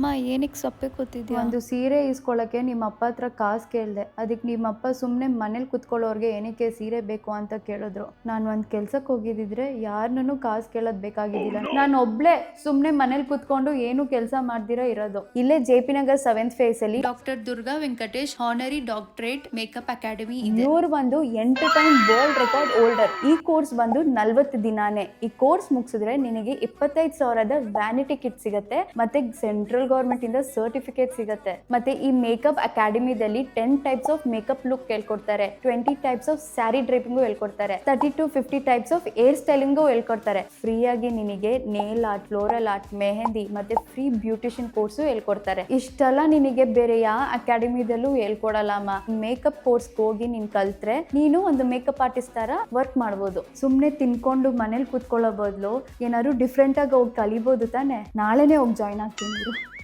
ಅಮ್ಮ ಏನಕ್ಕೆ ಸಪ್ಪೆ ಕೂತಿದ್ಯಾ? ಒಂದು ಸೀರೆ ಇಸ್ಕೊಳ್ಳೋಕ್ಕೆ ನಿಮ್ಮ ಅಪ್ಪ ಹತ್ರ ಕಾಸು ಕೇಳಿದೆ. ಅದಕ್ಕೆ ನಿಮ್ಮ ಅಪ್ಪ ಸುಮ್ಮನೆ ಮನೇಲಿ ಕುತ್ಕೊಳ್ಳೋರ್ಗೆ ಏನಕ್ಕೆ ಸೀರೆ ಬೇಕು ಅಂತ ಕೇಳಿದ್ರು. ನಾನು ಒಂದು ಕೆಲ್ಸಕ್ಕೆ ಹೋಗಿದ್ದಿದ್ರೆ ಯಾರನ್ನೂ ಕಾಸು ಕೇಳೋದು ಬೇಕಾಗಿದ್ದಿಲ್ಲ. ನಾನು ಒಬ್ಳೆ ಸುಮ್ಮನೆ ಮನೇಲಿ ಕುತ್ಕೊಂಡು ಏನು ಕೆಲಸ ಮಾಡ್ದಿರ ಇರೋದು. ಇಲ್ಲೇ JP ನಗರ್ 7th ಫೇಸ್ ಅಲ್ಲಿ doctor Durga Venkatesh honorary doctorate makeup academy ಇದೆ. ಇವ್ರು ಬಂದು 8 ಟೈಮ್ ವರ್ಲ್ಡ್ ರೆಕಾರ್ಡ್ ಹೋಲ್ಡರ್. ಈ ಕೋರ್ಸ್ ಬಂದು 40 ದಿನಾನೇ. ಈ ಕೋರ್ಸ್ ಮುಗಿಸಿದ್ರೆ ನಿನಗೆ 25,000ದ ವ್ಯಾನಿಟಿ ಕಿಟ್ ಸಿಗುತ್ತೆ, ಮತ್ತೆ ಸೆಂಟ್ರಲ್ ಗವರ್ಮೆಂಟ್ ಇಂದ ಸರ್ಟಿಫಿಕೇಟ್ ಸಿಗುತ್ತೆ. ಮತ್ತೆ ಈ ಮೇಕಪ್ ಅಕಾಡೆಮಿದಲ್ಲಿ 10 ಟೈಪ್ಸ್ ಆಫ್ ಮೇಕಪ್ ಲುಕ್ ಹೇಳ್ಕೊಡ್ತಾರೆ, 20 ಟೈಪ್ಸ್ ಆಫ್ ಸ್ಯಾರಿ ಡ್ರೈಪಿಂಗು ಹೇಳ್ಕೊಡ್ತಾರೆ, 30 to 50 ಟೈಪ್ಸ್ ಆಫ್ ಹೇರ್ ಸ್ಟೈಲಿಂಗು ಹೇಳ್ಕೊಡ್ತಾರೆ. ಫ್ರೀ ಆಗಿ ನಿನಗೆ nail art, floral art, mehndi ಮತ್ತೆ ಫ್ರೀ ಬ್ಯೂಟಿಷಿಯನ್ ಕೋರ್ಸು ಹೇಳ್ಕೊಡ್ತಾರೆ. ಇಷ್ಟೆಲ್ಲ ನಿನಗೆ ಬೇರೆ ಯಾವ ಅಕಾಡೆಮಿದಲ್ಲೂ ಹೇಳ್ಕೊಡಲ್ಲಮ್ಮ. ಮೇಕಪ್ ಕೋರ್ಸ್ ಹೋಗಿ ನೀನ್ ಕಲ್ತ್ರೆ ನೀನು ಒಂದು ಮೇಕಪ್ ಆರ್ಟಿಸ್ಟ್ ತರ ವರ್ಕ್ ಮಾಡ್ಬೋದು. ಸುಮ್ನೆ ತಿನ್ಕೊಂಡು ಮನೇಲಿ ಕೂತ್ಕೊಳ್ಳೋ ಬದಲು ಏನಾದ್ರು ಡಿಫ್ರೆಂಟ್ ಆಗಿ ಹೋಗಿ ಕಲಿಬಹುದು ತಾನೆ. ನಾಳೆನೆ ಹೋಗಿ ಜಾಯ್ನ್ ಆಗ್ತೀನಿ.